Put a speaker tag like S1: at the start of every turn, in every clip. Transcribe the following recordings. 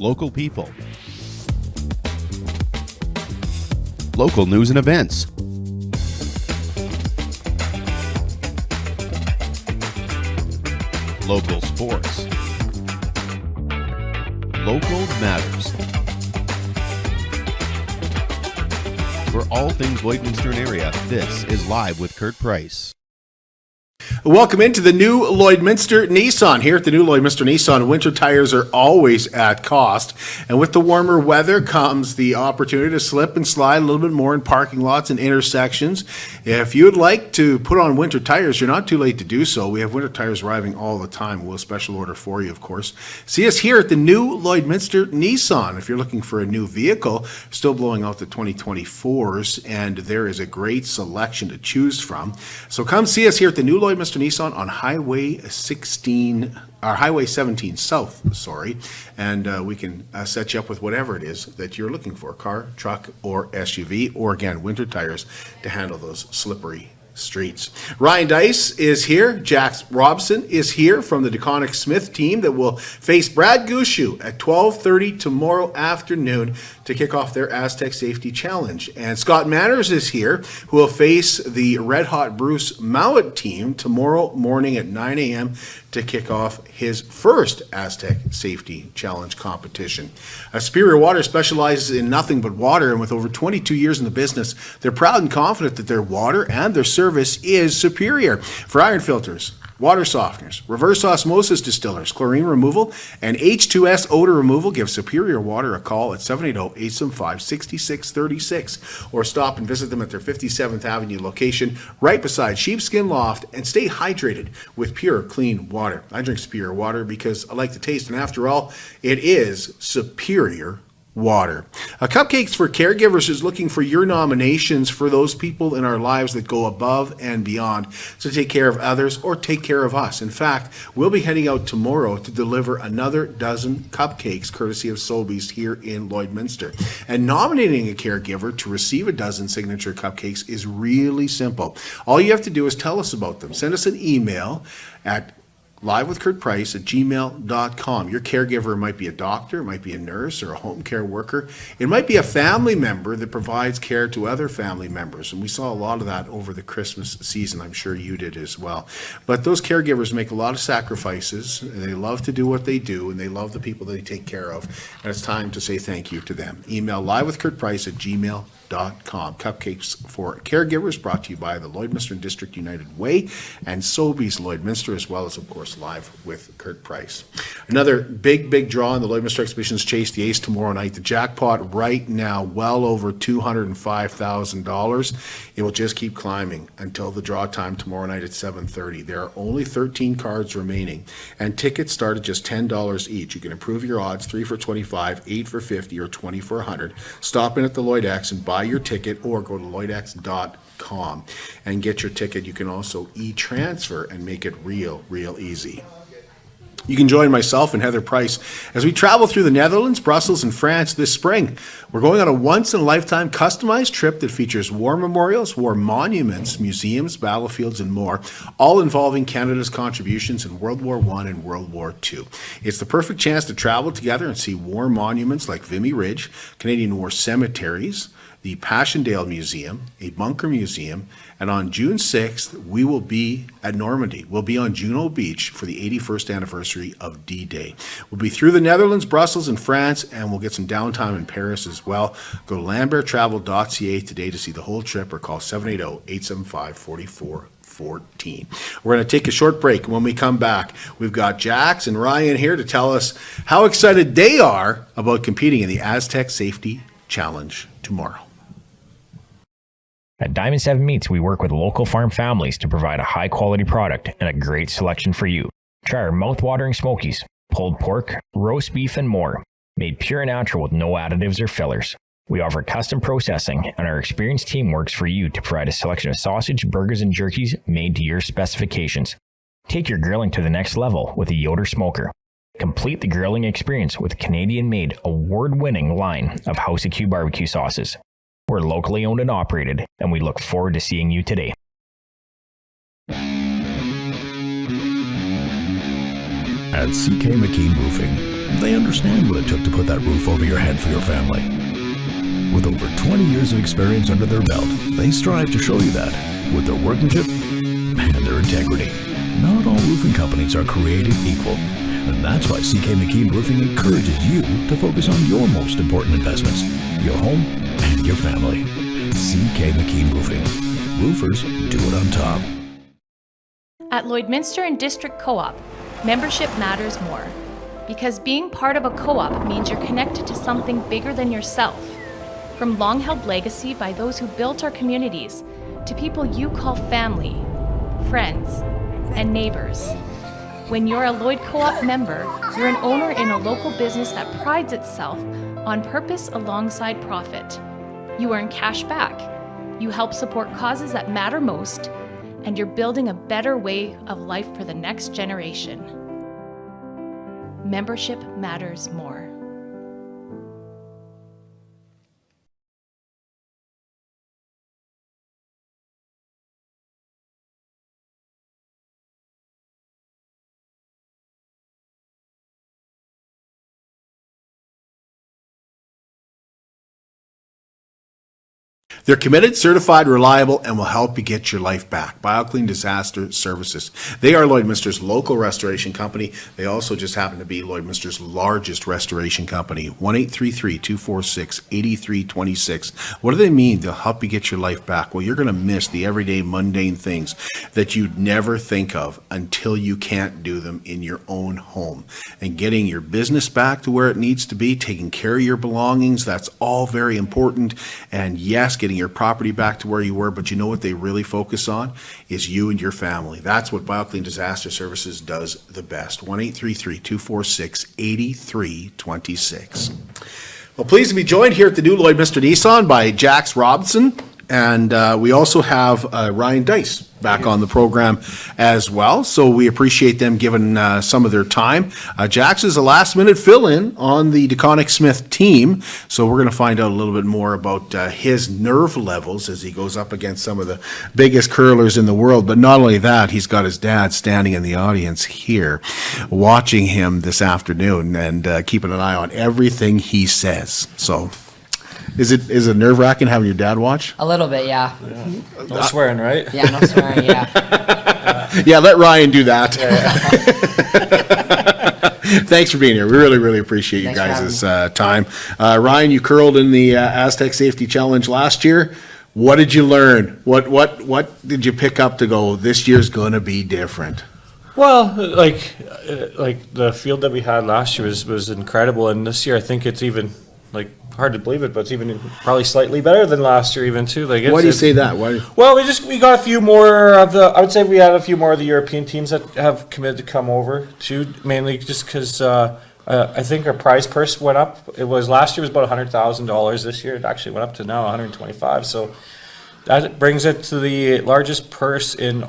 S1: local people, local news and events, local sports, local matters. For all things Lloydminster area, this is Live with Kurt Price.
S2: Welcome into the new Lloydminster Nissan. Here at the new Lloydminster Nissan, winter tires are always at cost. And with the warmer weather comes the opportunity to slip and slide a little bit more in parking lots and intersections. If you would like to put on winter tires, you're not too late to do so. We have winter tires arriving all the time. We'll special order for you, of course. See us here at the new Lloydminster Nissan. If you're looking for a new vehicle, still blowing out the 2024s, and there is a great selection to choose from. So come see us here at the new Lloydminster Nissan on Highway 17 South, and we can set you up with whatever it is that you're looking for, car, truck, or SUV, or again, winter tires to handle those slippery streets. Ryan Deis is here. Jax Robson is here from the deConinck Smith team that will face Brad Gushu at 12:30 tomorrow afternoon to kick off their Astec Safety Challenge. And Scott Manners is here, who will face the Red Hot Bruce Mowat team tomorrow morning at 9 a.m. to kick off his first Astec Safety Challenge competition. Superior Water specializes in nothing but water, and with over 22 years in the business, they're proud and confident that their water and their service is superior. For iron filters, water softeners, reverse osmosis distillers, chlorine removal, and H2S odor removal, give Superior Water a call at 780-875-6636 or stop and visit them at their 57th Avenue location right beside Sheepskin Loft, and stay hydrated with pure, clean water. I drink Superior Water because I like the taste, and after all, it is superior water. Cupcakes for Caregivers is looking for your nominations for those people in our lives that go above and beyond to take care of others or take care of us. In fact, we'll be heading out tomorrow to deliver another dozen cupcakes courtesy of Sobeys here in Lloydminster. And nominating a caregiver to receive a dozen signature cupcakes is really simple. All you have to do is tell us about them. Send us an email at livewithkurtprice@gmail.com. Your caregiver might be a doctor, it might be a nurse or a home care worker. It might be a family member that provides care to other family members. And we saw a lot of that over the Christmas season. I'm sure you did as well. But those caregivers make a lot of sacrifices. They love to do what they do, and they love the people they take care of. And it's time to say thank you to them. Email livewithkurtprice@gmail.com. Cupcakes for Caregivers, brought to you by the Lloydminster and District United Way and Sobeys Lloydminster, as well as, of course, Live with Kurt Price. Another big draw in the Lloydminster Exhibitions Chase the Ace tomorrow night. The jackpot right now, well over $205,000. It will just keep climbing until the draw time tomorrow night at 7:30. There are only 13 cards remaining, and tickets start at just $10 each. You can improve your odds, 3 for $25, 8 for $50, or 20 for $100. Stop in at the Lloyd X and buy your ticket, or go to lloydx.com and get your ticket. You can also e-transfer and make it real easy. You can join myself and Heather Price as we travel through the Netherlands, Brussels, and France this spring. We're going on a once-in-a-lifetime customized trip that features war memorials, war monuments, museums, battlefields, and more, all involving Canada's contributions in World War I and World War II. It's the perfect chance to travel together and see war monuments like Vimy Ridge, Canadian War cemeteries, the Passchendaele Museum, a bunker museum, and on June 6th, we will be at Normandy. We'll be on Juno Beach for the 81st anniversary of D-Day. We'll be through the Netherlands, Brussels, and France, and we'll get some downtime in Paris as well. Go to lamberttravel.ca today to see the whole trip, or call 780-875-4414. We're going to take a short break. When we come back, we've got Jax and Ryan here to tell us how excited they are about competing in the Astec Safety Challenge tomorrow.
S3: At Diamond 7 Meats, we work with local farm families to provide a high-quality product and a great selection for you. Try our mouth-watering smokies, pulled pork, roast beef, and more, made pure and natural with no additives or fillers. We offer custom processing, and our experienced team works for you to provide a selection of sausage, burgers, and jerkies made to your specifications. Take your grilling to the next level with a Yoder smoker. Complete the grilling experience with a Canadian-made, award-winning line of House of Q barbecue sauces. We're locally owned and operated, and we look forward to seeing you today.
S4: At CK McKean Roofing, They understand what it took to put that roof over your head for your family. With over 20 years of experience under their belt, they strive to show you that, with their workmanship and their integrity. Not all roofing companies are created equal, and that's why CK McKean Roofing encourages you to focus on your most important investments, your home and your family. CK McKean Roofing. Roofers do it on top.
S5: At Lloydminster and District Co-op, membership matters more. Because being part of a co-op means you're connected to something bigger than yourself. From long-held legacy by those who built our communities, to people you call family, friends, and neighbors. When you're a Lloyd Co-op member, you're an owner in a local business that prides itself on purpose alongside profit. You earn cash back, you help support causes that matter most, and you're building a better way of life for the next generation. Membership matters more.
S2: They're committed, certified, reliable, and will help you get your life back. BioClean Disaster Services. They are Lloydminster's local restoration company. They also just happen to be Lloydminster's largest restoration company. 1-833-246-8326. What do they mean? They'll help you get your life back. Well, you're going to miss the everyday mundane things that you'd never think of until you can't do them in your own home. And getting your business back to where it needs to be, taking care of your belongings, that's all very important. And yes, getting your property back to where you were, but you know what they really focus on is you and your family. That's what BioClean Disaster Services does the best. 1-833-246-8326. Well, pleased to be joined here at the new Lloydminster Nissan by Jax Robson, and we also have Ryan Deis back on the program as well. So we appreciate them giving some of their time. Jax is a last-minute fill-in on the deConinck Smith team, so we're going to find out a little bit more about his nerve levels as he goes up against some of the biggest curlers in the world. But not only that, he's got his dad standing in the audience here watching him this afternoon and keeping an eye on everything he says. So is it nerve-wracking having your dad watch?
S6: A little bit, yeah.
S7: No swearing, right?
S6: Yeah, no swearing, yeah.
S2: Yeah, let Ryan do that. Thanks for being here. We really, really appreciate you
S6: Thanks
S2: guys' time. Ryan, you curled in the Astec Safety Challenge last year. What did you learn? What did you pick up to go, this year's going to be different?
S7: Well, like the field that we had last year was incredible, and this year I think it's even hard to believe it, but it's even probably slightly better than last year even too. Why
S2: do you say that? Why?
S7: Well, we got a few more of the. I would say we had a few more of the European teams that have committed to come over too, mainly just because I think our prize purse went up. It was last year was about $100,000. This year it actually went up to now 125. So that brings it to the largest purse in,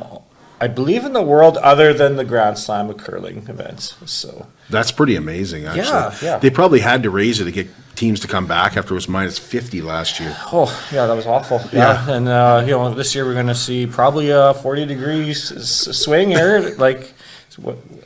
S7: I believe, in the world, other than the Grand Slam of curling events. So
S2: that's pretty amazing, actually.
S7: Yeah.
S2: They probably had to raise it to get teams to come back after it was minus 50 last year.
S7: Oh, yeah, that was awful.
S2: Yeah.
S7: And, this year we're going to see probably a 40 degrees swing here.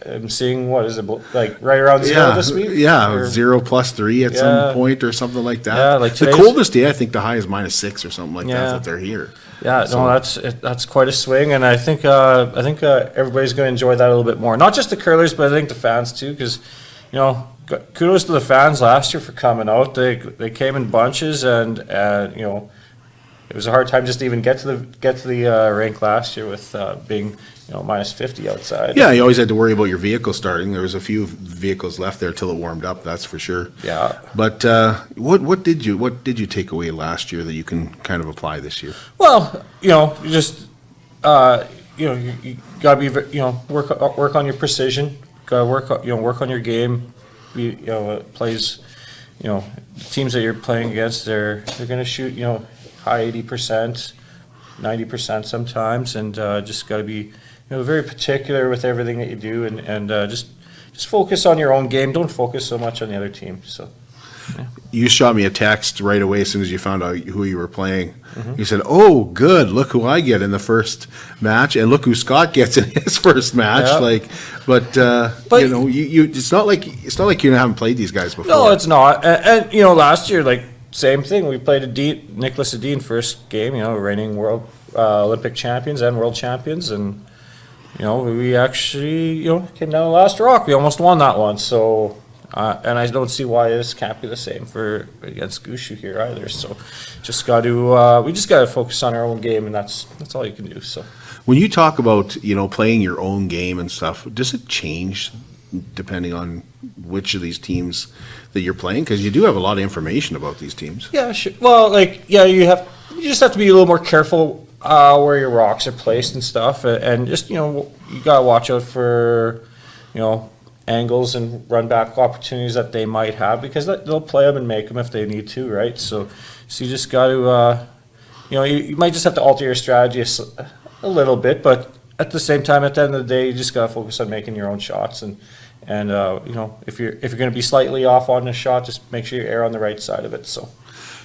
S7: I'm seeing, what is it, right around zero this week?
S2: Yeah,
S7: or
S2: 0 plus 3 at some point or something like that.
S7: Yeah,
S2: the coldest day, I think the high is minus 6 or something like that they're here.
S7: Yeah,
S2: So-
S7: no, that's quite a swing, and I think everybody's going to enjoy that a little bit more. Not just the curlers, but I think the fans too, because kudos to the fans last year for coming out. They came in bunches, and it was a hard time just to even get to the rink last year with being minus 50 outside.
S2: Yeah, you always had to worry about your vehicle starting. There was a few vehicles left there till it warmed up. That's for sure.
S7: Yeah.
S2: But what did you take away last year that you can kind of apply this year?
S7: Well, you just you gotta be work on your precision. Gotta work on your game. It plays. Teams that you're playing against, they're gonna shoot high 80%, 90% sometimes, and just gotta be very particular with everything that you do, and just focus on your own game. Don't focus so much on the other team. So.
S2: You shot me a text right away as soon as you found out who you were playing. You said, "Oh, good! Look who I get in the first match, and look who Scott gets in his first match."
S7: Yeah.
S2: But you know, it's not like you haven't played these guys before.
S7: No, it's not. And you know, last year, like same thing. We played Nicholas Edin first game. You know, reigning world Olympic champions and world champions, and you know, we actually came down the last rock. We almost won that one. So. And I don't see why this can't be the same for against Gushu here either. So, just got to we just got to focus on our own game, and that's all you can do. So,
S2: when you talk about playing your own game and stuff, does it change depending on which of these teams that you're playing? Because you do have a lot of information about these teams.
S7: Yeah, sure. Well, you just have to be a little more careful where your rocks are placed and stuff, and just you gotta watch out for angles and run back opportunities that they might have, because they'll play them and make them if they need to, right? So you just got to, you might just have to alter your strategy a little bit, but at the same time, at the end of the day, you just got to focus on making your own shots, and if you're going to be slightly off on a shot, just make sure you err on the right side of it.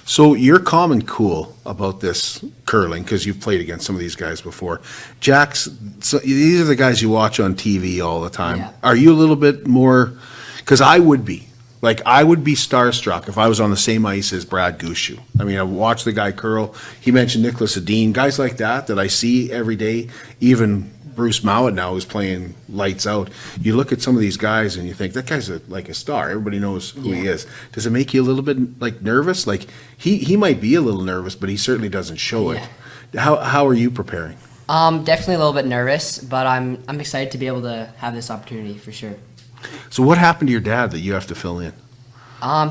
S7: So
S2: you're calm and cool about this curling because you've played against some of these guys before. Jax, so these are the guys you watch on TV all the time.
S6: Yeah.
S2: Are you a little bit more? Because I would be. I would be starstruck if I was on the same ice as Brad Gushu. I mean, I watched the guy curl. He mentioned Nicholas Edin, guys like that I see every day. Even Bruce Mowat now is playing lights out. You look at some of these guys and you think, that guy's like a star. Everybody knows who he is. Does it make you a little bit nervous? He might be a little nervous, but he certainly doesn't show it. How are you preparing?
S6: Definitely a little bit nervous, but I'm excited to be able to have this opportunity for sure.
S2: So what happened to your dad that you have to fill in?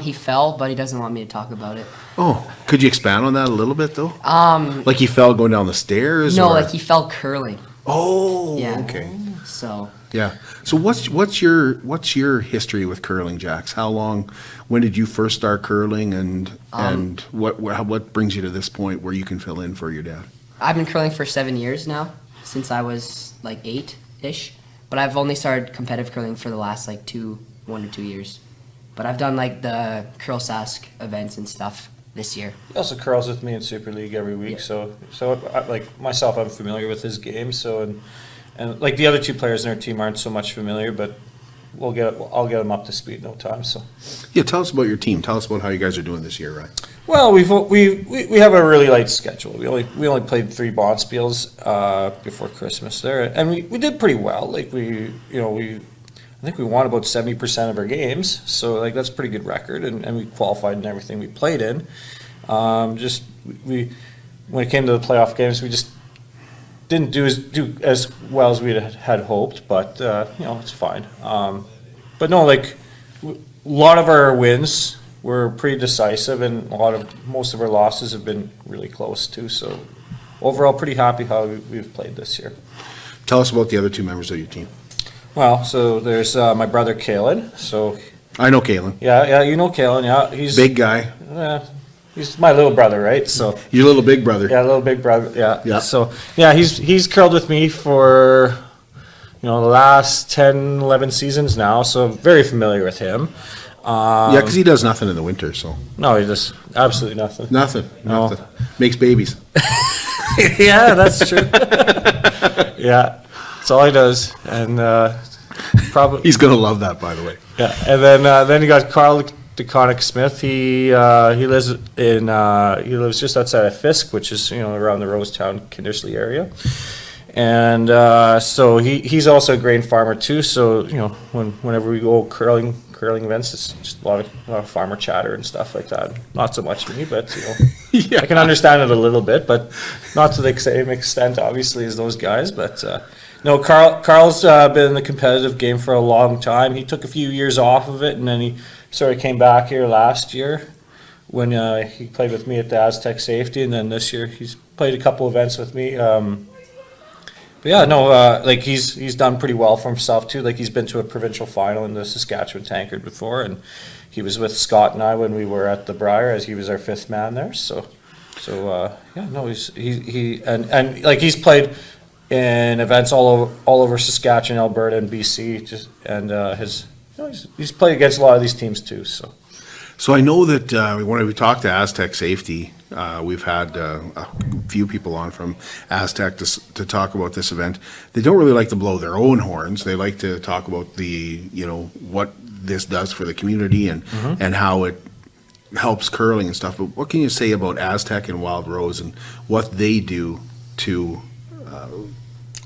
S6: He fell, but he doesn't want me to talk about it.
S2: Oh, could you expand on that a little bit though? Like he fell going down the stairs?
S6: No,
S2: or?
S6: like he fell curling.
S2: Oh,
S6: Yeah.
S2: okay.
S6: So
S2: Yeah. So what's your history with curling, Jax? When did you first start curling, and what brings you to this point where you can fill in for your dad?
S6: I've been curling for 7 years now, since I was like 8-ish. But I've only started competitive curling for the last 1 to 2 years. But I've done the Curl Sask events and stuff this year.
S7: he also curls with me in Super League every week.
S6: Yeah.
S7: So myself, I'm familiar with his game. So and the other two players in our team aren't so much familiar, but I'll get them up to speed in no time. So
S2: Yeah, tell us about your team. Tell us about how you guys are doing this year, right?
S7: well, we have a really light schedule. We only played 3 bonspiels before Christmas there, and we did pretty well. I think we won about 70% of our games, so that's a pretty good record, and we qualified in everything we played in. When it came to the playoff games, we just didn't do as well as we had hoped, but it's fine. But no, a lot of our wins were pretty decisive, and most of our losses have been really close too. So overall, pretty happy how we've played this year.
S2: Tell us about the other 2 members of your team.
S7: Well, so there's my brother Kalen. So
S2: I know Kalen.
S7: yeah, you know Kalen. Yeah, he's
S2: Big guy.
S7: he's my little brother, right? So
S2: Your little big brother.
S7: yeah, little big brother. Yeah.
S2: Yeah.
S7: So yeah, he's curled with me for the last 10, 11 seasons now. So I'm very familiar with him.
S2: Yeah, because he does nothing in the winter, so.
S7: No, he just absolutely nothing.
S2: Nothing.
S7: No.
S2: Makes babies.
S7: Yeah, that's true. Yeah, that's all he does, and probably
S2: He's going to love that, by the way.
S7: yeah. And then you got Carl deConinck Smith. He lives just outside of Fisk, which is around the Rosetown, Kindersley area, and so he's also a grain farmer too. So whenever we go curling events, it's just a lot of farmer chatter and stuff like that. Not so much me, but I can understand it a little bit, but not to the same extent, obviously, as those guys. But no, Carl's been in the competitive game for a long time. He took a few years off of it, and then he sort of came back here last year when he played with me at the Astec Safety, and then this year he's played a couple events with me. But yeah, no, he's done pretty well for himself too. He's been to a provincial final in the Saskatchewan Tankard before, and he was with Scott and I when we were at the Briar, as he was our 5th man there. So yeah, no, he's played in events all over Saskatchewan, Alberta, and BC. He's played against a lot of these teams too.
S2: So I know that when we talked to Astec Safety, we've had a few people on from Astec to talk about this event. They don't really like to blow their own horns. They like to talk about what this does for the community and how it helps curling and stuff. But what can you say about Astec and Wild Rose and what they do to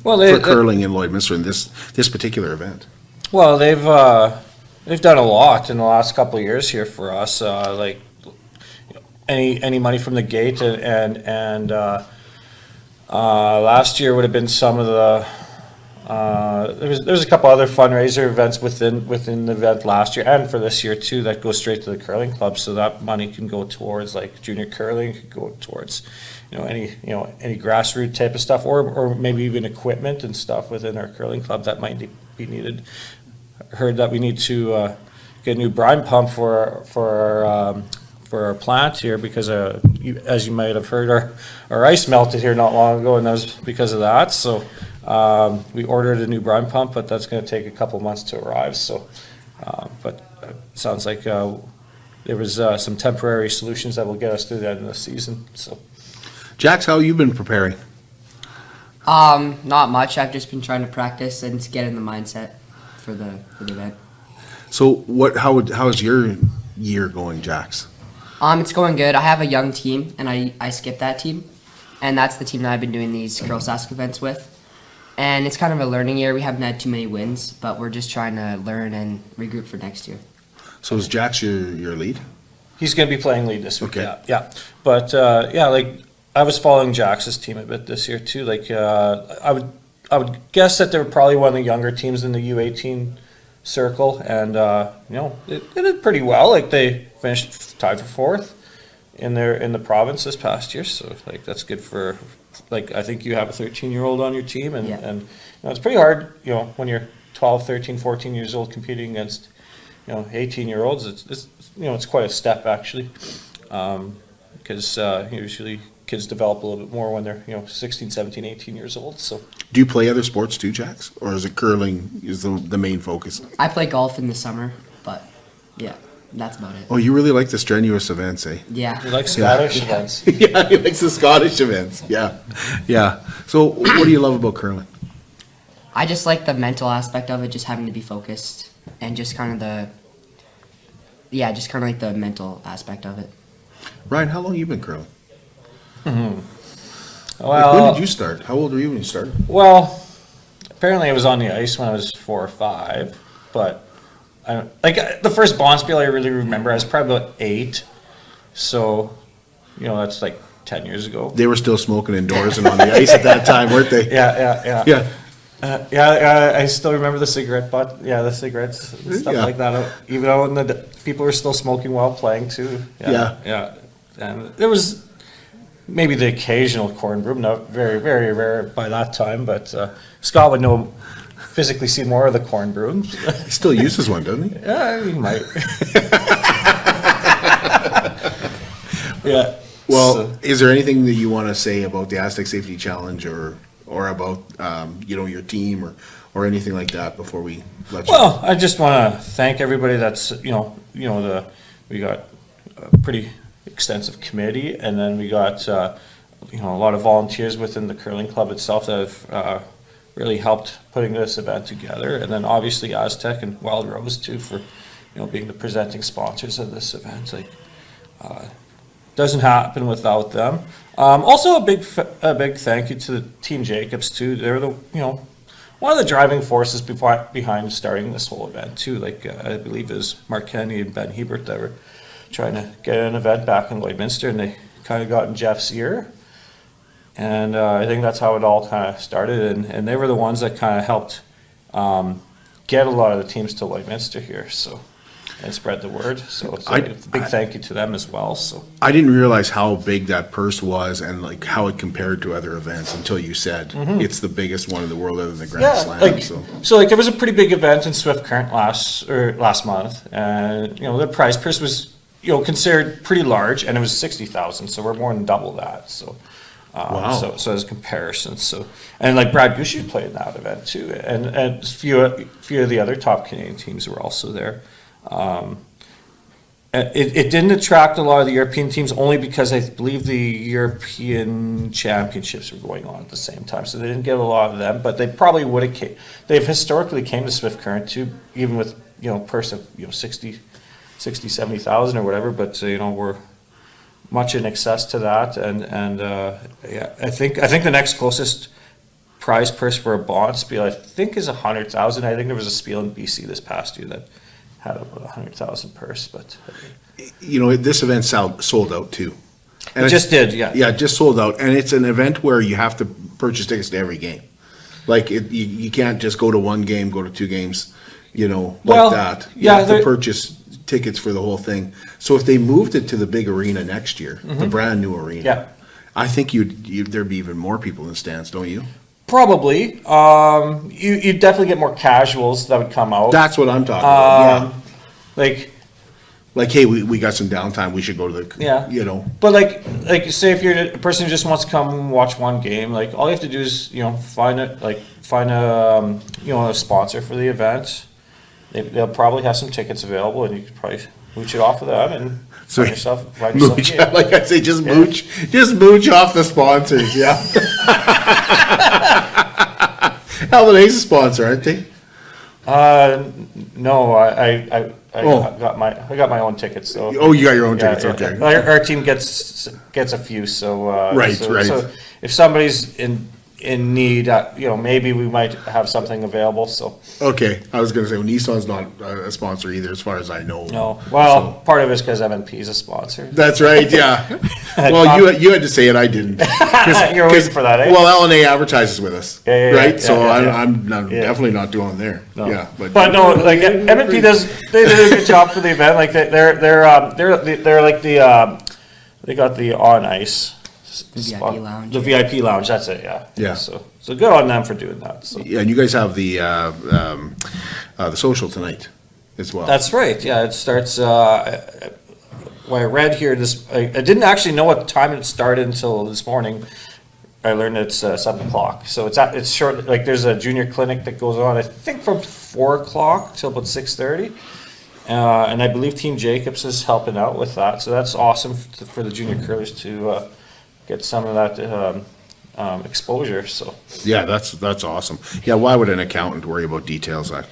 S2: for curling in Lloydminster in this particular event?
S7: Well, they've done a lot in the last couple of years here for us. Like any money from the gate and last year would have been some of the. There's a couple other fundraiser events within the event last year and for this year too that go straight to the curling club, so that money can go towards like junior curling, could go towards any grassroots type of stuff, or maybe even equipment and stuff within our curling club that might be needed. Heard that we need to get a new brine pump for our plant here because as you might have heard, our ice melted here not long ago, and that was because of that. So we ordered a new brine pump, but that's going to take a couple months to arrive. So, but it sounds like there was some temporary solutions that will get us through the end of the season. So,
S2: Jax, how have you been preparing?
S6: Not much. I've just been trying to practice and to get in the mindset for the event.
S2: So how's your year going, Jax?
S6: It's going good. I have a young team, and I skipped that team, and that's the team that I've been doing these Curl Sask events with. And it's kind of a learning year. We haven't had too many wins, but we're just trying to learn and regroup for next year.
S2: So is Jax your lead?
S7: he's going to be playing lead this week.
S2: Okay.
S7: Yeah. But like I was following Jax's team a bit this year too. Like I would guess that they were probably one of the younger teams in the U18 circle, and they did pretty well. Like they finished tied for fourth in the province this past year. So like that's good for, like, I think you have a 13-year-old on your team, and it's pretty hard, when you're 12, 13, 14 years old competing against 18-year-olds. It's quite a step actually, because usually kids develop a little bit more when they're 16, 17, 18 years old. So
S2: do you play other sports too, Jax, or is it curling is the main focus?
S6: I play golf in the summer, but yeah, that's about it.
S2: Oh, you really like the strenuous events, eh?
S6: Yeah.
S7: you like Scottish events.
S2: Yeah, he likes the Scottish events. Yeah. So what do you love about curling?
S6: I just like the mental aspect of it, just having to be focused, and just kind of like the mental aspect of it.
S2: Ryan, how long have you been curling?
S7: Well,
S2: when did you start? How old were you when you started?
S7: Well, apparently I was on the ice when I was 4 or 5, but the first bonspiel I really remember, I was probably about 8. So, that's like 10 years ago.
S2: They were still smoking indoors and on the ice at that time, weren't they?
S7: Yeah. I still remember the cigarette butt. Yeah, the cigarettes and stuff like that. Even though people were still smoking while playing too. Yeah. And there was maybe the occasional corn broom, not very, very rare by that time, but Scott would know, physically see more of the corn brooms.
S2: He still uses one, doesn't he?
S7: Yeah, he might. Yeah.
S2: Well, is there anything that you want to say about the Astec Safety Challenge or about your team or anything like that before we let you?
S7: Well, I just want to thank everybody that's we got a pretty extensive committee, and then we got a lot of volunteers within the curling club itself that have really helped putting this event together, and then obviously Astec and Wild Rose too for being the presenting sponsors of this event. Like doesn't happen without them. Also a big thank you to the Team Jacobs too. They're the one of the driving forces behind starting this whole event too. Like I believe it was Mark Kennedy and Ben Hebert that were trying to get an event back in Lloydminster, and they kind of got in Jeff's ear, and I think that's how it all kind of started, and they were the ones that kind of helped get a lot of the teams to Lloydminster here, so, and spread the word, so it's a big thank you to them as well. So
S2: I didn't realize how big that purse was and like how it compared to other events until you said it's the biggest one in the world other than the Grand Slam.
S7: So there was a pretty big event in Swift Current last month, and the prize purse was considered pretty large, and it was 60,000, so we're more than double that. So,
S2: wow.
S7: So as a comparison, and like Brad Goucher played in that event too, and a few of the other top Canadian teams were also there, and It didn't attract a lot of the European teams only because I believe the European championships were going on at the same time, so they didn't get a lot of them. But they probably would have. They've historically came to Swift Current too, even with purse of 70,000 or whatever. But we're much in excess to that, and yeah, I think the next closest prize purse for a bond spiel I think is 100,000. I think there was a spiel in BC this past year that had about 100,000 purse, but
S2: this event sold out too. And
S7: it just did, yeah.
S2: Yeah, it just sold out, and it's an event where you have to purchase tickets to every game. Like you can't just go to one game, go to two games, like that. You have to purchase tickets for the whole thing. So if they moved it to the big arena next year, the brand new arena, I think there'd be even more people in the stands, don't you?
S7: Probably. You'd definitely get more casuals that would come out.
S2: That's what I'm talking about.
S7: Yeah.
S2: Like, hey, we got some downtime. We should go to the,
S7: But like, say if you're a person who just wants to come watch one game, like all you have to do is find a sponsor for the event. They'll probably have some tickets available, and you could probably mooch it off of them and find yourself
S2: mooch. Like I say, just mooch off the sponsors. Yeah. LNA's a sponsor, aren't they?
S7: No, I got my own tickets. So
S2: you got your own tickets. Okay.
S7: Our team gets a few. So
S2: right.
S7: So if somebody's in need, maybe we might have something available. So
S2: okay, I was going to say Nissan's not a sponsor either, as far as I know.
S7: No, well, part of it's because MNP is a sponsor.
S2: That's right. Yeah. Well, you had to say it. I didn't.
S7: You're waiting for that, eh?
S2: Well, LNA advertises with us, right? So I'm definitely not doing there.
S7: No.
S2: Yeah,
S7: but no, like MNP they did a good job for the event. Like they're like they got the on ice.
S6: VIP lounge.
S7: The VIP lounge, that's it, yeah.
S2: Yeah.
S7: So good on them for doing that. So.
S2: Yeah, and you guys have the social tonight as well.
S7: That's right, yeah. It starts, I read here, I didn't actually know what time it started until this morning. I learned it's 7 o'clock. So it's short, like there's a junior clinic that goes on, I think from 4 o'clock till about 6:30. And I believe Team Jacobs is helping out with that. So that's awesome for the junior curlers to get some of that exposure. So
S2: yeah, that's awesome. Yeah, why would an accountant worry about details?
S7: Yeah.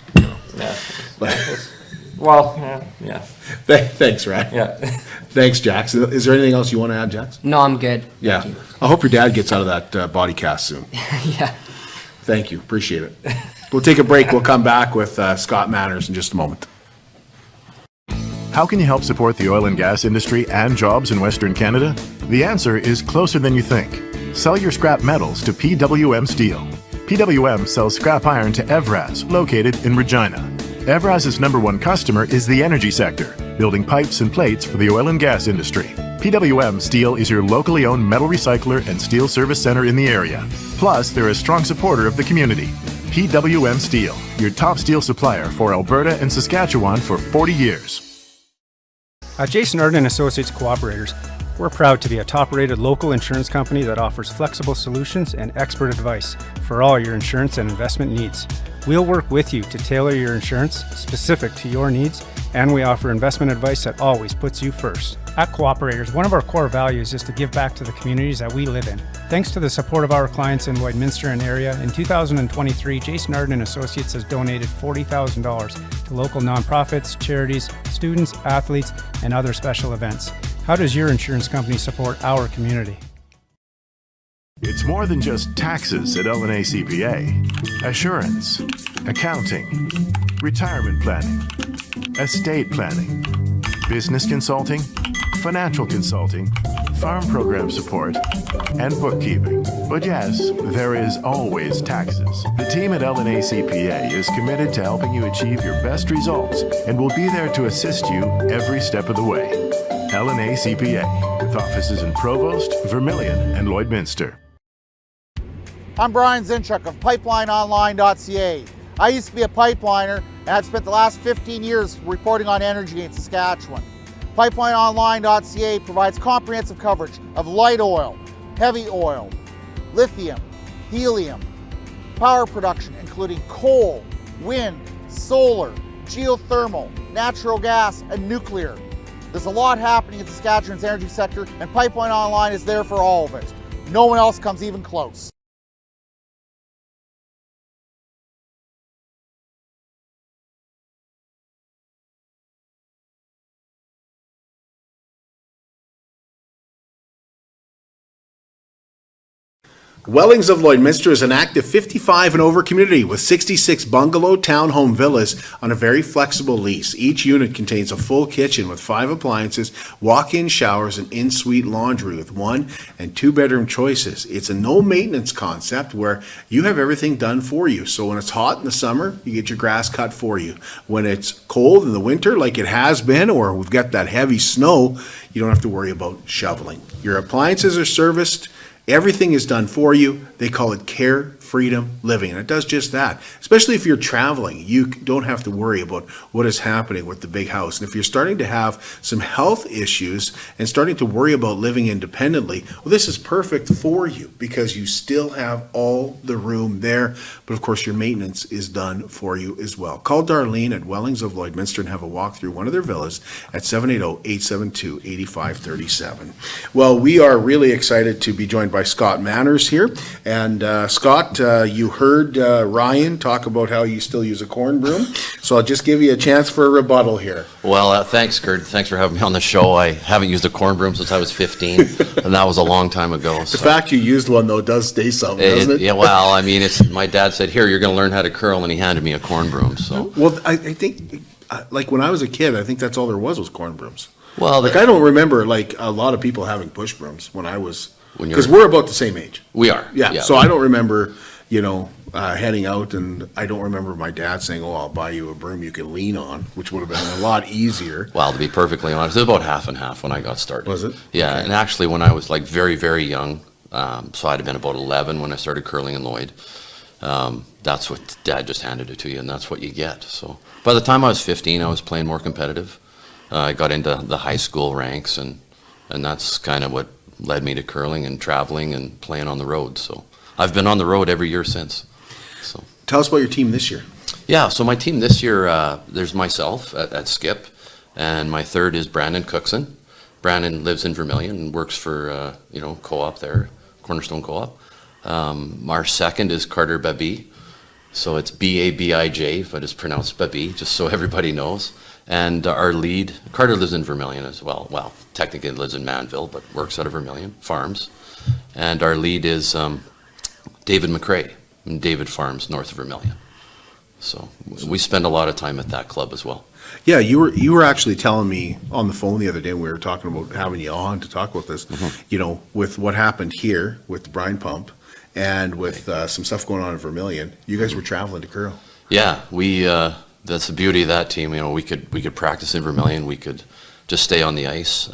S7: Well, yeah.
S2: Thanks, Ryan.
S7: Yeah.
S2: Thanks, Jax. Is there anything else you want to add, Jax?
S6: No, I'm good.
S2: Yeah. I hope your dad gets out of that body cast soon.
S6: Yeah.
S2: Thank you. Appreciate it. We'll take a break. We'll come back with Scott Manners in just a moment.
S8: How can you help support the oil and gas industry and jobs in Western Canada? The answer is closer than you think. Sell your scrap metals to PWM Steel. PWM sells scrap iron to Evraz, located in Regina. Evraz's #1 customer is the energy sector, building pipes and plates for the oil and gas industry. PWM Steel is your locally owned metal recycler and steel service center in the area. Plus, they're a strong supporter of the community. PWM Steel, your top steel supplier for Alberta and Saskatchewan for 40 years.
S9: At Jason Arden Associates Cooperators, we're proud to be a top-rated local insurance company that offers flexible solutions and expert advice for all your insurance and investment needs. We'll work with you to tailor your insurance specific to your needs, and we offer investment advice that always puts you first. At Cooperators, one of our core values is to give back to the communities that we live in. Thanks to the support of our clients in Lloydminster and area, in 2023, Jason Arden Associates has donated $40,000 to local nonprofits, charities, students, athletes, and other special events. How does your insurance company support our community?
S8: It's more than just taxes at LNA CPA. Assurance, accounting, retirement planning, estate planning, business consulting, financial consulting, farm program support, and bookkeeping. But yes, there is always taxes. The team at LNA CPA is committed to helping you achieve your best results and will be there to assist you every step of the way. LNA CPA, with offices in Provost, Vermilion, and Lloydminster.
S10: I'm Brian Zinchuk of PipelineOnline.ca. I used to be a pipeliner, and I've spent the last 15 years reporting on energy in Saskatchewan. PipelineOnline.ca provides comprehensive coverage of light oil, heavy oil, lithium, helium, power production including coal, wind, solar, geothermal, natural gas, and nuclear. There's a lot happening in Saskatchewan's energy sector, and Pipeline Online is there for all of it. No one else comes even close.
S2: Wellings of Lloydminster is an active 55 and over community with 66 bungalow townhome villas on a very flexible lease. Each unit contains a full kitchen with 5 appliances, walk-in showers, and in-suite laundry with 1 and 2 bedroom choices. It's a no maintenance concept where you have everything done for you. So when it's hot in the summer, you get your grass cut for you. When it's cold in the winter, like it has been, or we've got that heavy snow, you don't have to worry about shoveling. Your appliances are serviced. Everything is done for you. They call it Care Freedom Living, and it does just that. Especially if you're traveling, you don't have to worry about what is happening with the big house. And if you're starting to have some health issues and starting to worry about living independently, well, this is perfect for you because you still have all the room there. But of course, your maintenance is done for you as well. Call Darlene at Wellings of Lloydminster and have a walk through one of their villas at 780-872-8537. Well, we are really excited to be joined by Scott Manners here. And Scott, you heard Ryan talk about how you still use a corn broom, so I'll just give you a chance for a rebuttal here.
S11: Well, thanks, Kurt. Thanks for having me on the show. I haven't used a corn broom since I was 15, and that was a long time ago.
S2: The fact you used one, though, does say something, doesn't it?
S11: Yeah, well, I mean, my dad said, here, you're going to learn how to curl, and he handed me a corn broom. So,
S2: well, I think, like when I was a kid, I think that's all there was corn brooms.
S11: Well,
S2: like I don't remember like a lot of people having push brooms when I was, because
S11: you're-
S2: we're about the same age.
S11: We are.
S2: Yeah, so I don't remember, heading out, and I don't remember my dad saying, "Oh, I'll buy you a broom you can lean on," which would have been a lot easier.
S11: Well, to be perfectly honest, it was about half and half when I got started.
S2: Was it?
S11: Yeah,
S2: Okay.
S11: and actually when I was like very, very young, so I'd have been about 11 when I started curling in Lloyd. That's what Dad just handed it to you, and that's what you get. So by the time I was 15, I was playing more competitive. I got into the high school ranks, and that's kind of what led me to curling and traveling and playing on the road. So I've been on the road every year since. So
S2: tell us about your team this year.
S11: Yeah, so my team this year, there's myself at Skip, and my third is Brandon Cookson. Brandon lives in Vermilion and works for co-op there, Cornerstone Co-op. Our second is Carter Babi. So it's B-A-B-I-J, but it's pronounced Babi, just so everybody knows. And our lead, Carter lives in Vermilion as well. Well, technically lives in Manville, but works out of Vermilion, farms. And our lead is David McRae, and David farms north of Vermilion. So we spend a lot of time at that club as well.
S2: Yeah, you were actually telling me on the phone the other day when we were talking about having you on to talk about this, with what happened here with the brine pump and with some stuff going on in Vermilion, you guys were traveling to curl.
S11: Yeah, that's the beauty of that team. We could practice in Vermilion. We could just stay on the ice.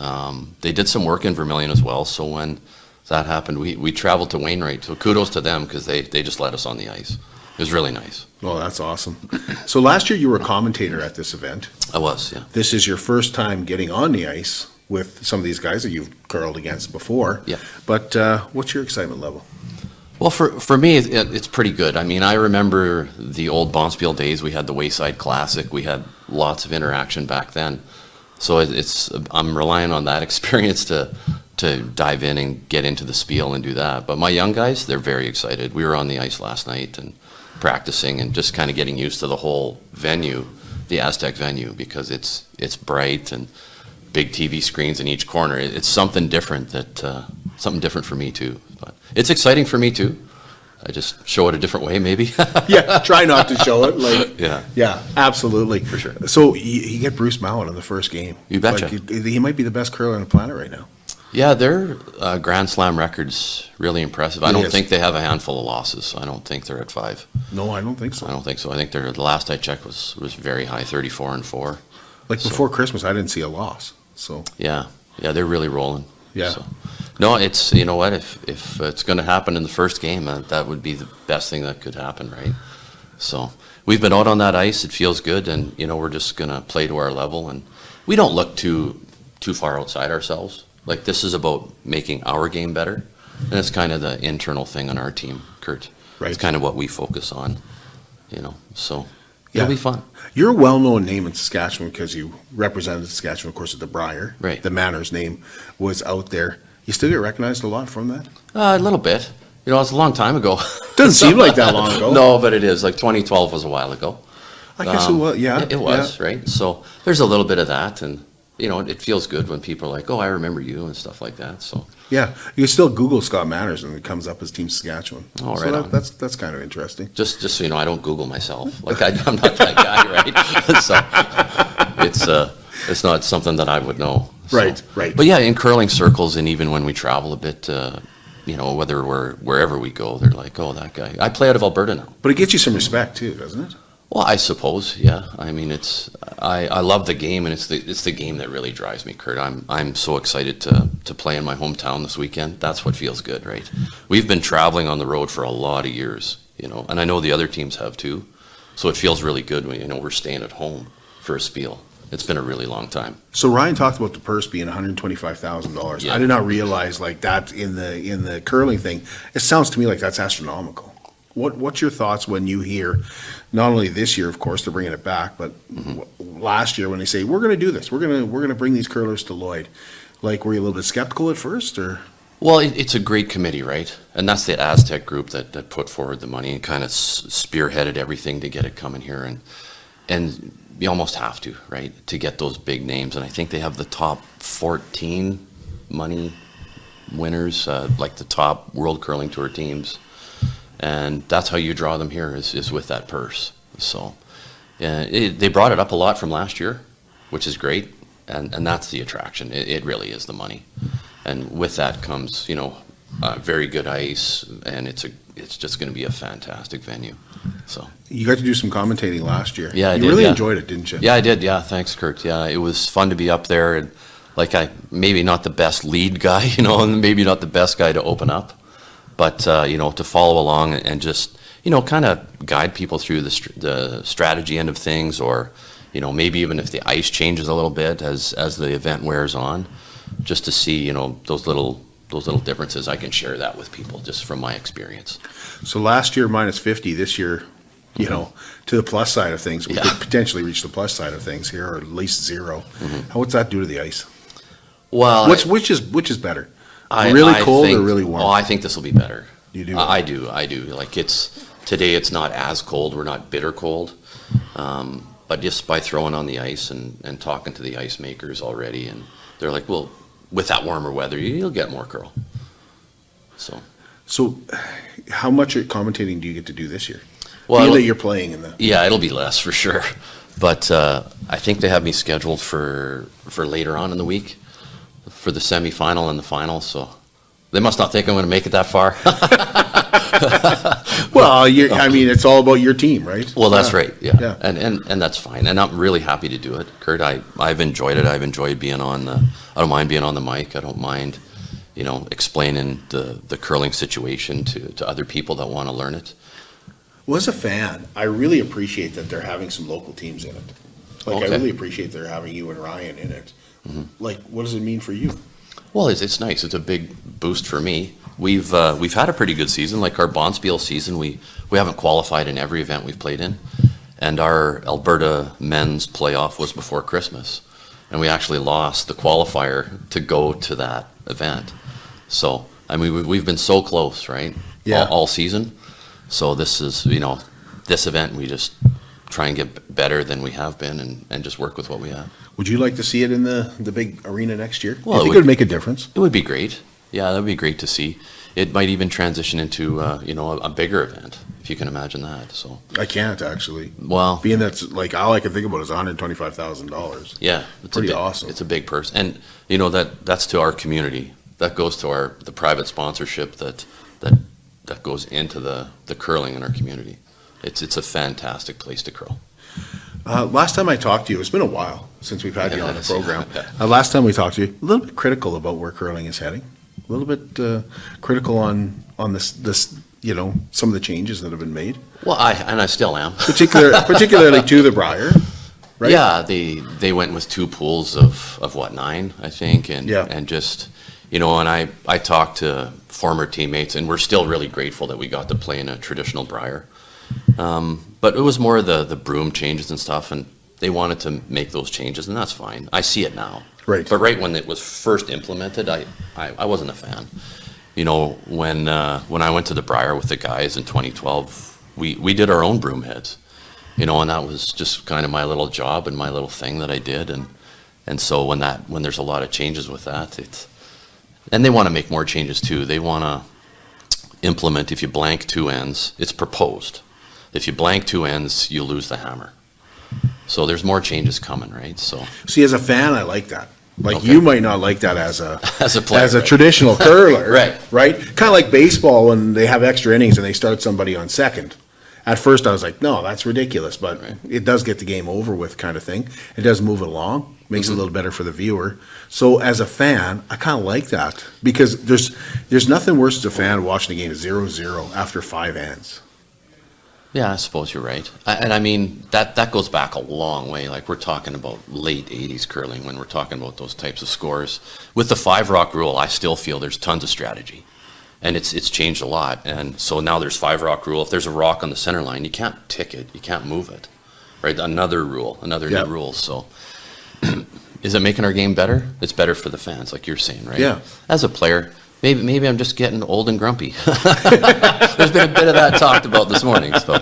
S11: They did some work in Vermilion as well. So when that happened, we traveled to Wainwright. So kudos to them because they just let us on the ice. It was really nice.
S2: Oh, that's awesome. So last year you were a commentator at this event.
S11: I was, yeah.
S2: This is your first time getting on the ice with some of these guys that you've curled against before.
S11: Yeah.
S2: But what's your excitement level?
S11: Well, for me, it's pretty good. I mean, I remember the old Bonspiel days. We had the Wayside Classic. We had lots of interaction back then. So I'm relying on that experience to dive in and get into the spiel and do that. But my young guys, they're very excited. We were on the ice last night and practicing and just kind of getting used to the whole venue, the Astec venue, because it's bright and big TV screens in each corner. It's something different something different for me too. But it's exciting for me too. I just show it a different way, maybe.
S2: Yeah, try not to show it. Yeah, absolutely.
S11: For sure.
S2: So you get Bruce Mallon in the first game.
S11: You betcha.
S2: He might be the best curler on the planet right now.
S11: Yeah, their Grand Slam record's really impressive. I don't
S2: is.
S11: think they have a handful of losses. I don't think they're at 5.
S2: No, I don't think so.
S11: I don't think so. I think the last I checked was very high, 34-4.
S2: Like before Christmas, I didn't see a loss. So
S11: Yeah, they're really rolling.
S2: Yeah.
S11: So, no, it's, you know what, if it's going to happen in the first game, that would be the best thing that could happen, right? So we've been out on that ice. It feels good, and we're just going to play to our level, and we don't look too far outside ourselves. Like, this is about making our game better, and it's kind of the internal thing on our team, Kurt.
S2: Right.
S11: It's kind of what we focus on, so. It'll be fun.
S2: You're a well-known name in Saskatchewan because you represented Saskatchewan, of course, at the Briar.
S11: Right.
S2: The Manor's name was out there. You still get recognized a lot from that?
S11: A little bit. You know, it's a long time ago.
S2: Doesn't seem like that long ago.
S11: No, but it is. Like 2012 was a while ago.
S2: I guess it was, yeah.
S11: It was, right? So there's a little bit of that, and you know, it feels good when people are like, "Oh, I remember you," and stuff like that. So
S2: Yeah, you can still Google Scott Manners and it comes up as Team Saskatchewan.
S11: Oh,
S2: so
S11: right
S2: that,
S11: on.
S2: that's kind of interesting.
S11: just so you know, I don't Google myself. Like I'm not that guy, right? So it's not something that I would know. So.
S2: Right.
S11: But yeah, in curling circles, and even when we travel a bit, you know, whether we're wherever we go, they're like, "Oh, that guy." I play out of Alberta now.
S2: But it gets you some respect too, doesn't it?
S11: Well, I suppose, yeah. I mean, I love the game, and it's the game that really drives me, Kurt. I'm so excited to play in my hometown this weekend. That's what feels good, right? We've been traveling on the road for a lot of years, you know, and I know the other teams have too. So it feels really good when, you know, we're staying at home for a spiel. It's been a really long time.
S2: So Ryan talked about the purse being $125,000.
S11: Yeah.
S2: I did not realize like that in the curling thing. It sounds to me like that's astronomical. What's your thoughts when you hear, not only this year, of course, they're bringing it back, but last year when they say we're going to do this, we're going to bring these curlers to Lloyd. Like, were you a little bit skeptical at first, or?
S11: Well, it's a great committee, right? And that's the Astec group that put forward the money and kind of spearheaded everything to get it coming here, and you almost have to, right, to get those big names. And I think they have the top 14 money winners, like the top World Curling Tour teams. And that's how you draw them here is with that purse. So they brought it up a lot from last year, which is great. And that's the attraction. It really is the money. And with that comes, you know, very good ice, and it's just going to be a fantastic venue. So
S2: You got to do some commentating last year.
S11: Yeah, I
S2: you
S11: did,
S2: really
S11: yeah.
S2: enjoyed it, didn't you?
S11: Yeah, I did. Yeah, thanks, Kurt. Yeah, it was fun to be up there, and like maybe not the best lead guy, you know, and maybe not the best guy to open up. But, you know, to follow along and just, you know, kind of guide people through the strategy end of things, or, you know, maybe even if the ice changes a little bit as the event wears on, just to see, you know, those little differences. I can share that with people just from my experience.
S2: So last year -50, this year, you know, to the plus side of things, we
S11: Yeah.
S2: could potentially reach the plus side of things here, or at least zero. What's that do to the ice?
S11: Well,
S2: Which is better? Really cold or really warm?
S11: Oh, I think this will be better.
S2: You do?
S11: I do. Like today it's not as cold. We're not bitter cold. But just by throwing on the ice and talking to the ice makers already, and they're like, well, with that warmer weather, you'll get more curl. So
S2: how much commentating do you get to do this year?
S11: Well,
S2: Being that you're playing in the...
S11: yeah, it'll be less for sure. But I think they have me scheduled for later on in the week for the semifinal and the final. So they must not think I'm going to make it that far.
S2: Well, I mean, it's all about your team, right?
S11: Well, that's right. Yeah.
S2: Yeah.
S11: And that's fine. And I'm really happy to do it, Kurt. I've enjoyed it. I've enjoyed being on I don't mind being on the mic. I don't mind, you know, explaining the curling situation to other people that want to learn it.
S2: Well, as a fan, I really appreciate that they're having some local teams in it. Like,
S11: Okay.
S2: I really appreciate they're having you and Ryan in it. Like, what does it mean for you?
S11: Well, it's nice. It's a big boost for me. We've had a pretty good season. Like our Bonspiel season, we haven't qualified in every event we've played in, and our Alberta men's playoff was before Christmas, and we actually lost the qualifier to go to that event. So I mean, we've been so close, right?
S2: Yeah.
S11: All season. So this is, you know, this event we just try and get better than we have been, and just work with what we have.
S2: Would you like to see it in the big arena next year?
S11: Well,
S2: you think
S11: it
S2: it would make a difference?
S11: It would be great. Yeah, that would be great to see. It might even transition into, you know, a bigger event, if you can imagine that. So
S2: I can't actually.
S11: Well,
S2: Being that's like all I can think about is $125,000.
S11: yeah, it's
S2: Pretty
S11: a big,
S2: awesome.
S11: It's a big purse, and you know that's to our community. That goes to the private sponsorship that goes into the curling in our community. It's a fantastic place to curl.
S2: Last time I talked to you, it's been a while since we've had you on the
S11: Yes.
S2: program. Last time we talked to you, a little bit critical about where curling is heading. A little bit critical on this, you know, some of the changes that have been made.
S11: Well, I still am.
S2: Particularly to the Briar, right?
S11: Yeah, they went with two pools of what, 9, I think, and
S2: Yeah.
S11: and just, you know, and I talked to former teammates, and we're still really grateful that we got to play in a traditional Briar. But it was more the broom changes and stuff, and they wanted to make those changes, and that's fine. I see it now.
S2: Right.
S11: But right when it was first implemented, I wasn't a fan. You know, when I went to the Briar with the guys in 2012, we did our own broom heads, you know, and that was just kind of my little job and my little thing that I did, and so when there's a lot of changes with that, and they want to make more changes too. They want to implement, if you blank two ends, it's proposed. If you blank two ends, you lose the hammer. So there's more changes coming, right? So
S2: See, as a fan, I like that. Like,
S11: Okay.
S2: you might not like that as a
S11: As a player,
S2: as a
S11: right.
S2: traditional curler,
S11: Right.
S2: Kind of like baseball when they have extra innings and they start somebody on second. At first, I was like, no, that's ridiculous, but it does get the game over with, kind of thing. It does move it along, makes
S11: Mm-hmm.
S2: it a little better for the viewer. So as a fan, I kind of like that because there's nothing worse as a fan watching a game 0-0 after 5 ends.
S11: yeah, I suppose you're right. And I mean, that goes back a long way. Like, we're talking about late 80s curling when we're talking about those types of scores. With the 5-rock rule, I still feel there's tons of strategy. And it's changed a lot. And so now there's 5-rock rule. If there's a rock on the center line, you can't tick it. You can't move it. Right? Another rule, another
S2: Yeah.
S11: new rule. So is it making our game better? It's better for the fans, like you're saying, right?
S2: Yeah.
S11: As a player, maybe I'm just getting old and grumpy. There's been a bit of that talked about this morning. So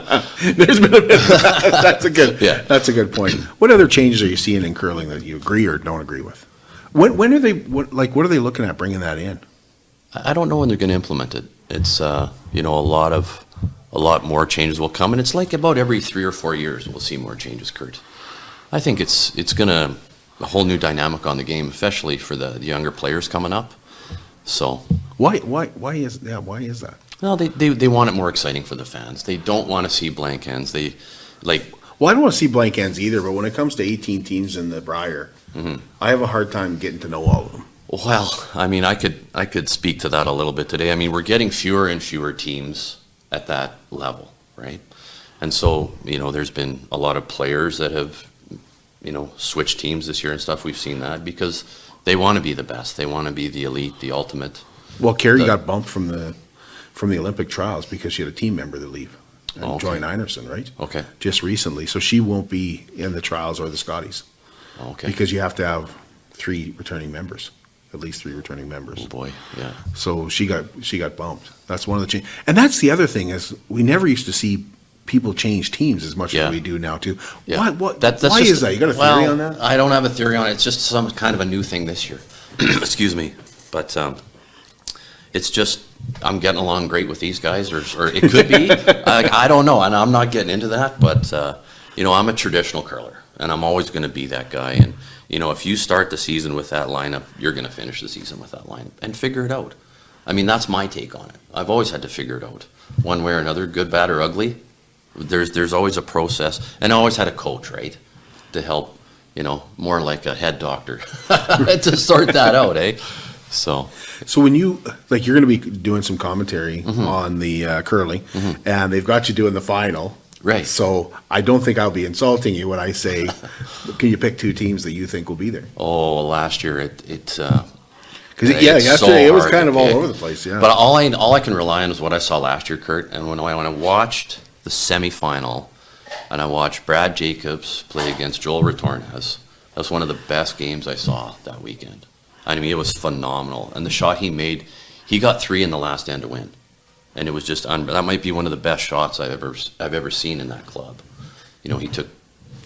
S2: There's been a bit of that.
S11: Yeah.
S2: That's a good point. What other changes are you seeing in curling that you agree or don't agree with? When are they, what are they looking at bringing that in?
S11: I don't know when they're going to implement it. It's you know, a lot more changes will come, and it's like about every 3 or 4 years we'll see more changes, Kurt. I think it's going to a whole new dynamic on the game, especially for the younger players coming up. So
S2: Why is that?
S11: well, they want it more exciting for the fans. They don't want to see blank ends. They like
S2: Well, I don't want to see blank ends either, but when it comes to 18 teams in the Briar, I have a hard time getting to know all of them.
S11: Well, I mean, I could speak to that a little bit today. I mean, we're getting fewer and fewer teams at that level, right? And so, you know, there's been a lot of players that have, you know, switched teams this year and stuff. We've seen that because they want to be the best. They want to be the elite, the ultimate.
S2: Well, Carrie got bumped from the Olympic trials because she had a team member that leave. And
S11: Okay.
S2: Joy Einerson, right?
S11: Okay.
S2: Just recently. So she won't be in the trials or the Scotties
S11: Okay.
S2: because you have to have 3 returning members. At least 3 returning members.
S11: Oh boy, yeah.
S2: So she got bumped. That's one of the changes. And that's the other thing is we never used to see people change teams as much
S11: Yeah.
S2: as we do now too.
S11: Yeah.
S2: Why
S11: That's
S2: why
S11: just-
S2: is that? You got a theory
S11: well,
S2: on that?
S11: I don't have a theory on it. It's just some kind of a new thing this year. Excuse me. But it's just, I'm getting along great with these guys, or it could be. I don't know, and I'm not getting into that, but, you know, I'm a traditional curler, and I'm always going to be that guy. And, you know, if you start the season with that lineup, you're going to finish the season with that lineup, and figure it out. I mean, that's my take on it. I've always had to figure it out, one way or another, good, bad, or ugly. There's always a process, and I always had a coach, right, to help, you know, more like a head doctor, to sort that out, eh? So
S2: So when you, like, you're going to be doing some commentary on the curling, and they've got you doing the final.
S11: Right.
S2: So I don't think I'll be insulting you when I say, can you pick 2 teams that you think will be there?
S11: Oh, last year
S2: Because
S11: it's
S2: yesterday
S11: so
S2: it was
S11: hard
S2: kind
S11: to
S2: of all
S11: pick.
S2: over the place. Yeah.
S11: But all I can rely on is what I saw last year, Kurt. And when I watched the semifinal, and I watched Brad Jacobs play against Joel Retornez, that was one of the best games I saw that weekend. I mean, it was phenomenal. And the shot he made, he got 3 in the last end to win, and it was just that might be one of the best shots I've ever seen in that club. You know, he took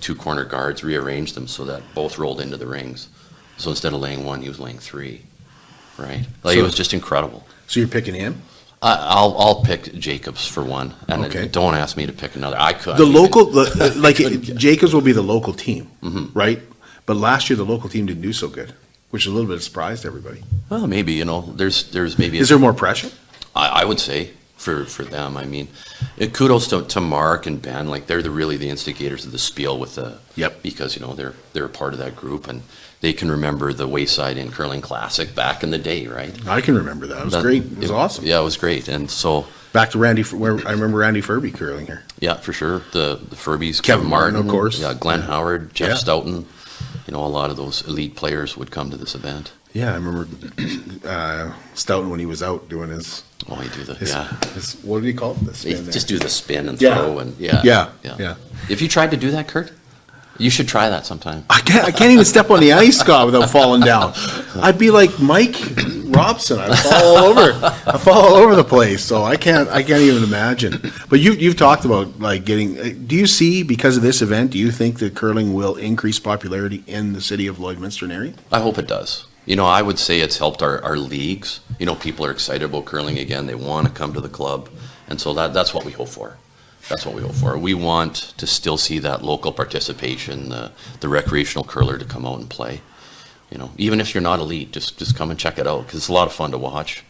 S11: 2 corner guards, rearranged them so that both rolled into the rings. So instead of laying 1, he was laying 3. Right? Like, it was just incredible.
S2: So you're picking him?
S11: I'll pick Jacobs for one, and
S2: Okay.
S11: don't ask me to pick another. I could.
S2: The local, like, Jacobs will be the local team, right? But last year, the local team didn't do so good, which is a little bit of a surprise to everybody.
S11: Well, maybe, you know, there's maybe.
S2: Is there more pressure?
S11: I would say for them. I mean, kudos to Mark and Ben. Like, they're really the instigators of the spiel with the.
S2: Yep.
S11: Because, you know, they're a part of that group, and they can remember the Wayside in Curling Classic back in the day, right?
S2: I can remember that. It was great. It was awesome.
S11: Yeah, it was great, and so.
S2: Back to where I remember Randy Furby curling here.
S11: Yeah, for sure. The Furbies,
S2: Kevin Martin, of course.
S11: Yeah, Glenn Howard, Jeff
S2: Yeah.
S11: Stoughton. You know, a lot of those elite players would come to this event.
S2: Yeah, I remember Stoughton when he was out doing his.
S11: Oh, he do the
S2: his,
S11: yeah.
S2: His, what did he call it? The
S11: They
S2: spin there.
S11: just do the spin and
S2: Yeah.
S11: throw and yeah.
S2: Yeah.
S11: If you tried to do that, Kurt, you should try that sometime.
S2: I can't even step on the ice, Scott, without falling down. I'd be like Mike Robson. I fall all over the place. So I can't even imagine. But you've talked about like getting. Do you see, because of this event, do you think that curling will increase popularity in the city of Lloydminster and area?
S11: I hope it does. You know, I would say it's helped our leagues. You know, people are excited about curling again. They want to come to the club, and so that's what we hope for. That's what we hope for. We want to still see that local participation, the recreational curler to come out and play. You know, even if you're not elite, just come and check it out because it's a lot of fun to watch.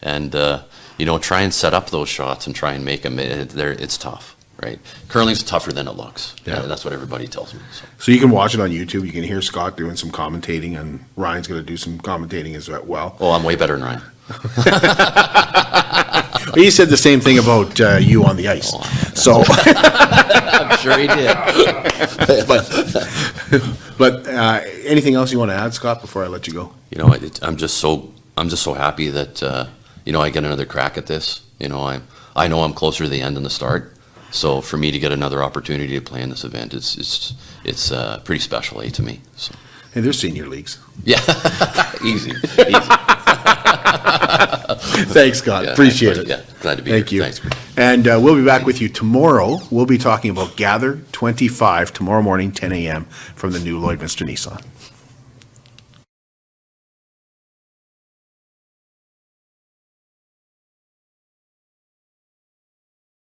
S11: And you know, try and set up those shots and try and make them. It's tough, right? Curling's tougher than it looks.
S2: Yeah.
S11: That's what everybody tells me.
S2: So you can watch it on YouTube. You can hear Scott doing some commentating, and Ryan's going to do some commentating as well.
S11: Oh, I'm way better than Ryan.
S2: He said the same thing about you on the ice. So
S11: I'm sure he did.
S2: but anything else you want to add, Scott, before I let you go?
S11: You know, I'm just so happy that you know, I get another crack at this. You know, I know I'm closer to the end than the start. So for me to get another opportunity to play in this event, it's pretty special to me. So.
S2: Hey, there's senior leagues.
S11: Yeah, easy.
S2: Thanks, Scott.
S11: Yeah,
S2: Appreciate it.
S11: Yeah, glad to be
S2: Thank
S11: here.
S2: you.
S11: Thanks, Chris.
S2: And we'll be back with you tomorrow. We'll be talking about Gather 25 tomorrow morning, 10 a.m. from the new Lloydminster Nissan.